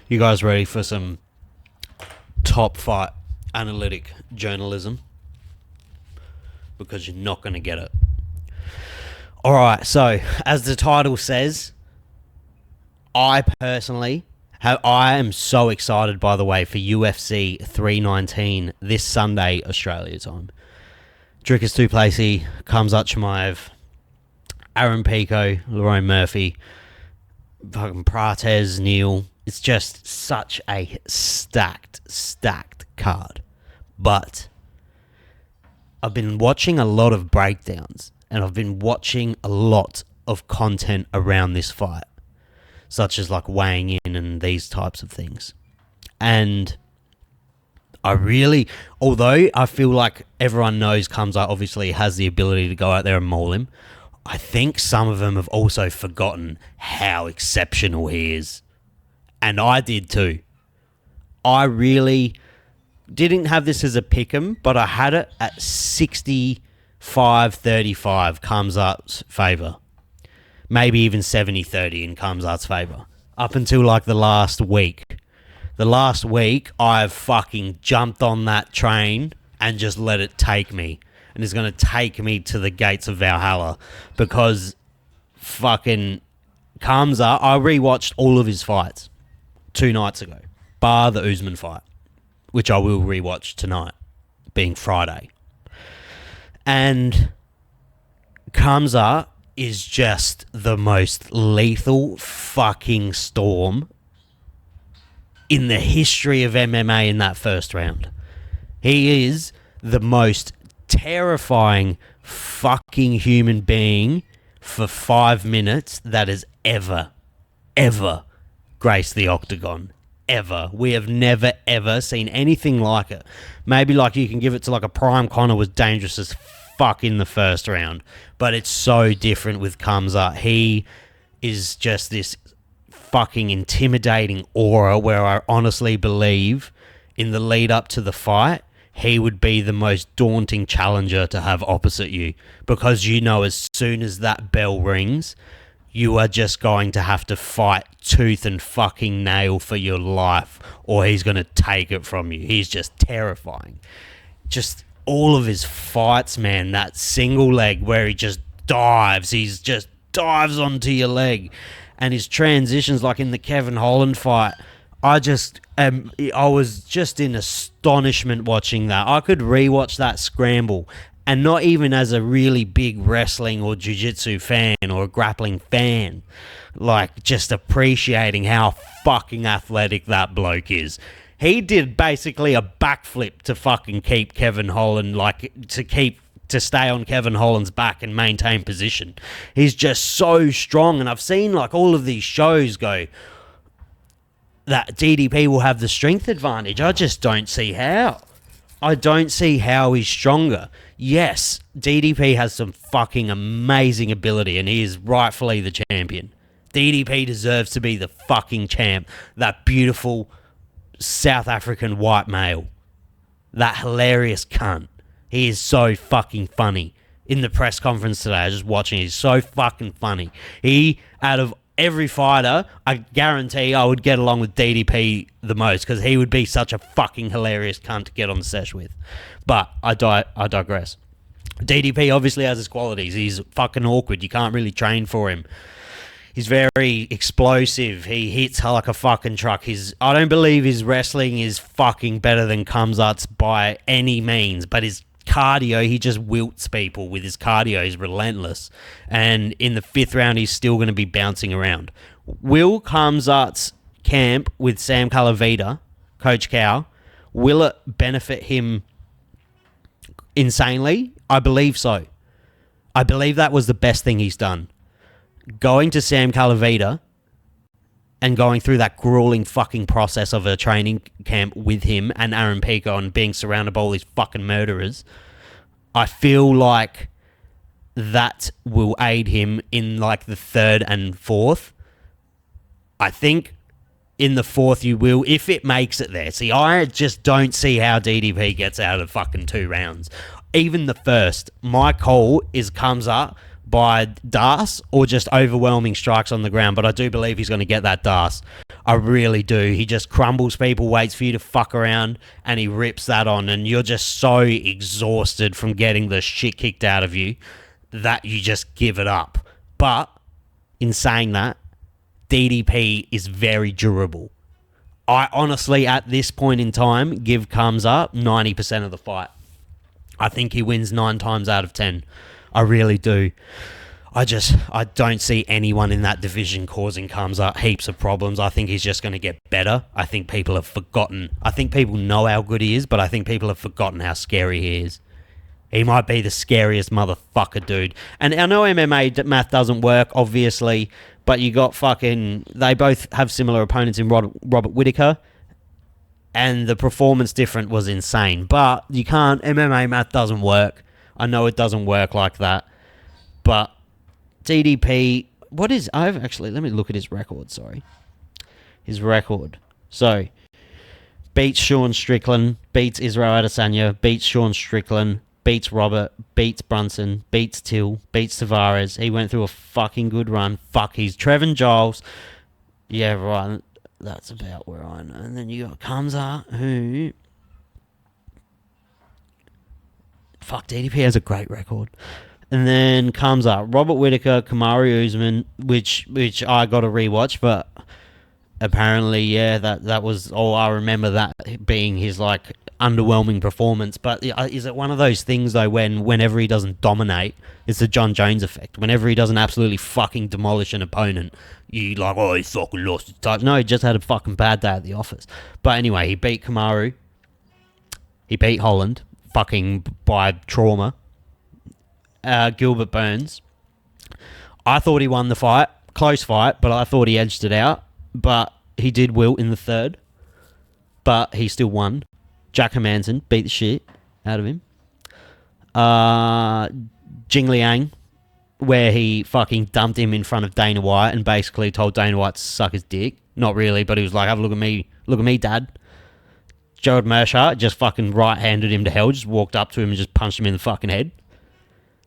You guys ready for some top fight analytic journalism? Because you're not going to get it. Alright, so as the title says, I am so excited, by the way, for UFC 319 this Sunday, Australia time. Dricus Du Plessis, Khamzat Chimaev, Aaron Pico, Lerone Murphy, fucking Prates, Neal. It's just such a stacked card. But I've been watching a lot of breakdowns, and I've been watching a lot of content around this fight, such as like weighing in and these types of things. And although I feel like everyone knows Khamzat obviously has the ability to go out there and maul him, I think some of them have also forgotten how exceptional he is. And I did too. I really didn't have this as a pick'em, but I had it at 65-35 Khamzat's favour. Maybe even 70-30 in Khamzat's favour. Up until like the last week. The last week, I've fucking jumped on that train and just let it take me. And it's going to take me to the gates of Valhalla. Because fucking Khamzat, I rewatched all of his fights 2 nights ago. Bar the Usman fight, which I will rewatch tonight, being Friday. And Khamzat is just the most lethal fucking storm in the history of MMA in that first round. He is the most terrifying fucking human being for 5 minutes that has ever graced the octagon. Ever. We have never, ever seen anything like it. Maybe like you can give it to like a Prime Connor was dangerous as fuck in the first round. But it's so different with Khamzat. He is just this fucking intimidating aura where I honestly believe in the lead up to the fight, he would be the most daunting challenger to have opposite you. Because you know as soon as that bell rings, you are just going to have to fight tooth and fucking nail for your life, or he's going to take it from you. He's just terrifying. Just all of his fights, man, that single leg where he just dives onto your leg. And his transitions, like in the Kevin Holland fight, I was just in astonishment watching that. I could rewatch that scramble, and not even as a really big wrestling or jiu-jitsu fan or a grappling fan, like just appreciating how fucking athletic that bloke is. He did basically a backflip to fucking keep Kevin Holland, to stay on Kevin Holland's back and maintain position. He's just so strong, and I've seen like all of these shows go that DDP will have the strength advantage. I just don't see how. I don't see how he's stronger. Yes, DDP has some fucking amazing ability, and he is rightfully the champion. DDP deserves to be the fucking champ. That beautiful South African white male. That hilarious cunt. He is so fucking funny. In the press conference today, I was just watching, he's so fucking funny. He, out of every fighter, I guarantee I would get along with DDP the most, because he would be such a fucking hilarious cunt to get on the sesh with. But I digress. DDP obviously has his qualities. He's fucking awkward. You can't really train for him. He's very explosive. He hits like a fucking truck. I don't believe his wrestling is fucking better than Khamzat's by any means, but his cardio, he just wilts people with his cardio. He's relentless. And in the 5th round, he's still going to be bouncing around. Will Khamzat's camp with Sam Calavita, Coach Cow, will it benefit him insanely? I believe so. I believe that was the best thing he's done. Going to Sam Calavita and going through that grueling fucking process of a training camp with him and Aaron Pico and being surrounded by all these fucking murderers, I feel like that will aid him in like the 3rd and 4th. I think in the 4th you will, if it makes it there. See, I just don't see how DDP gets out of fucking 2 rounds. Even the 1st, my call is Khamzat by Das or just overwhelming strikes on the ground, but I do believe he's going to get that Das. I really do. He just crumbles people, waits for you to fuck around, and he rips that on, and you're just so exhausted from getting the shit kicked out of you that you just give it up. But in saying that, DDP is very durable. I honestly, at this point in time, give Khamzat 90% of the fight. I think he wins 9 times out of 10. I really do. I don't see anyone in that division causing Khamzat heaps of problems. I think he's just going to get better. I think people have forgotten. I think people know how good he is, but I think people have forgotten how scary he is. He might be the scariest motherfucker, dude. And I know MMA math doesn't work, obviously, but you got fucking... They both have similar opponents in Robert Whittaker, and the performance difference was insane. But you can't... MMA math doesn't work. I know it doesn't work like that. But DDP... What is... I've actually... Let me look at his record, sorry. His record. So, beats Sean Strickland, beats Israel Adesanya, beats Sean Strickland, beats Robert, beats Brunson, beats Till, beats Tavares. He went through a fucking good run. Fuck, he's Trevin Giles. Yeah, right. That's about where I know. And then you got Khamzat, who... Fuck, DDP has a great record. And then Khamzat, Robert Whittaker, Kamaru Usman, which I got to rewatch, but apparently, yeah, that was all I remember, that being his, like, underwhelming performance. But is it one of those things, though, whenever he doesn't dominate, it's the John Jones effect. Whenever he doesn't absolutely fucking demolish an opponent, you like, oh, he fucking lost his touch. No, he just had a fucking bad day at the office. But anyway, he beat Kamaru. He beat Holland, fucking by trauma. Gilbert Burns. I thought he won the fight. Close fight, but I thought he edged it out. But he did wilt in the third. But he still won. Jack Hermanson beat the shit out of him. Jing Liang, where he fucking dumped him in front of Dana White and basically told Dana White to suck his dick. Not really, but he was like, have a look at me. Look at me, Dad. Gerald Mershaw just fucking right-handed him to hell, just walked up to him and just punched him in the fucking head.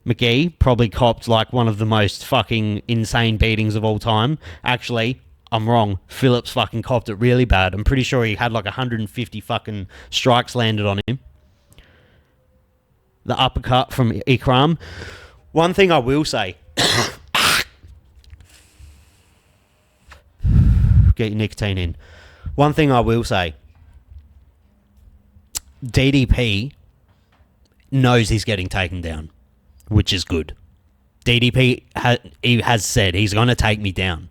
McGee probably copped like one of the most fucking insane beatings of all time. Actually, I'm wrong. Phillips fucking copped it really bad. I'm pretty sure he had like 150 fucking strikes landed on him. The uppercut from Ikram. One thing I will say. Get your nicotine in. One thing I will say. DDP knows he's getting taken down, which is good. DDP has said he's going to take me down,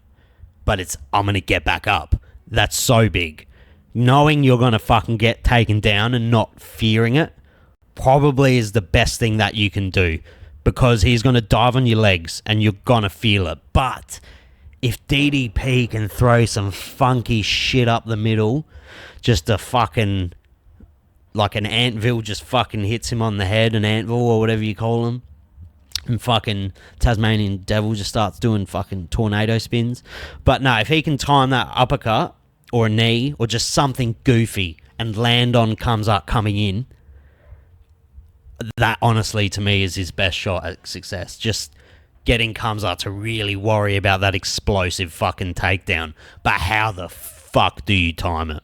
but I'm going to get back up. That's so big. Knowing you're going to fucking get taken down and not fearing it probably is the best thing that you can do, because he's going to dive on your legs and you're going to feel it. But if DDP can throw some funky shit up the middle, just a fucking... like an antvil just fucking hits him on the head, an antvil or whatever you call him, and fucking Tasmanian Devil just starts doing fucking tornado spins. But no, if he can time that uppercut or a knee or just something goofy and land on Khamzat coming in, that honestly to me is his best shot at success. Just getting Khamzat to really worry about that explosive fucking takedown. But how the fuck do you time it?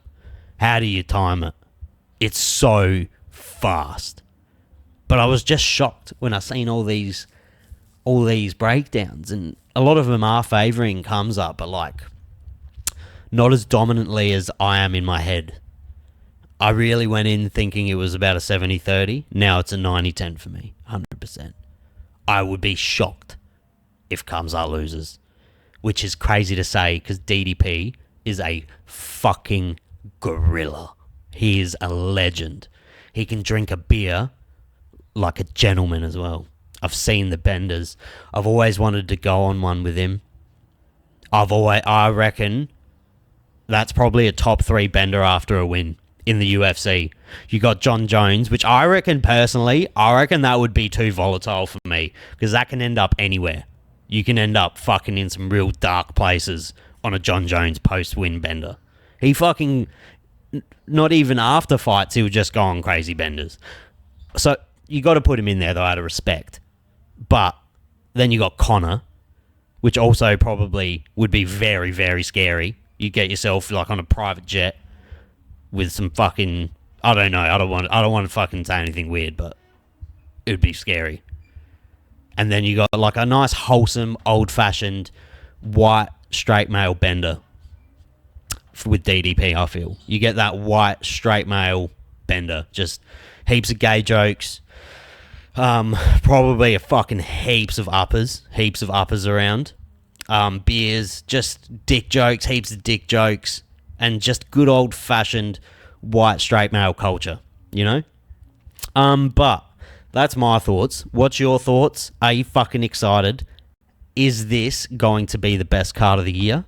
How do you time it? It's so fast. But I was just shocked when I seen all these breakdowns, and a lot of them are favouring Khamzat, but like not as dominantly as I am in my head. I really went in thinking it was about a 70-30. Now it's a 90-10 for me, 100%. I would be shocked if Khamzat loses, which is crazy to say because DDP is a fucking gorilla. He is a legend. He can drink a beer like a gentleman as well. I've seen the benders. I've always wanted to go on one with him. I reckon that's probably a top 3 bender after a win in the UFC. You got John Jones, which I reckon that would be too volatile for me, because that can end up anywhere. You can end up fucking in some real dark places on a John Jones post-win bender. He fucking... Not even after fights, he would just go on crazy benders. So you got to put him in there, though, out of respect. But Then you got Connor, which also probably would be very, very scary. You get yourself like on a private jet with some fucking, I don't know, I don't want to fucking say anything weird, but it would be scary. And then you got like a nice, wholesome, old-fashioned, white, straight male bender with DDP, I feel. You get that white, straight male bender. Just heaps of gay jokes. Probably a fucking heaps of uppers around. Beers, just dick jokes, heaps of dick jokes, and just good old-fashioned white, straight male culture, you know? But that's my thoughts. What's your thoughts? Are you fucking excited? Is this going to be the best card of the year?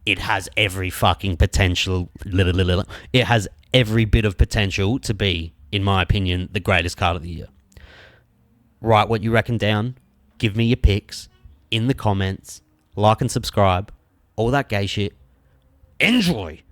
It has every fucking potential. It has every bit of potential to be, in my opinion, the greatest card of the year. Write what you reckon down. Give me your picks in the comments. Like and subscribe. All that gay shit. Enjoy!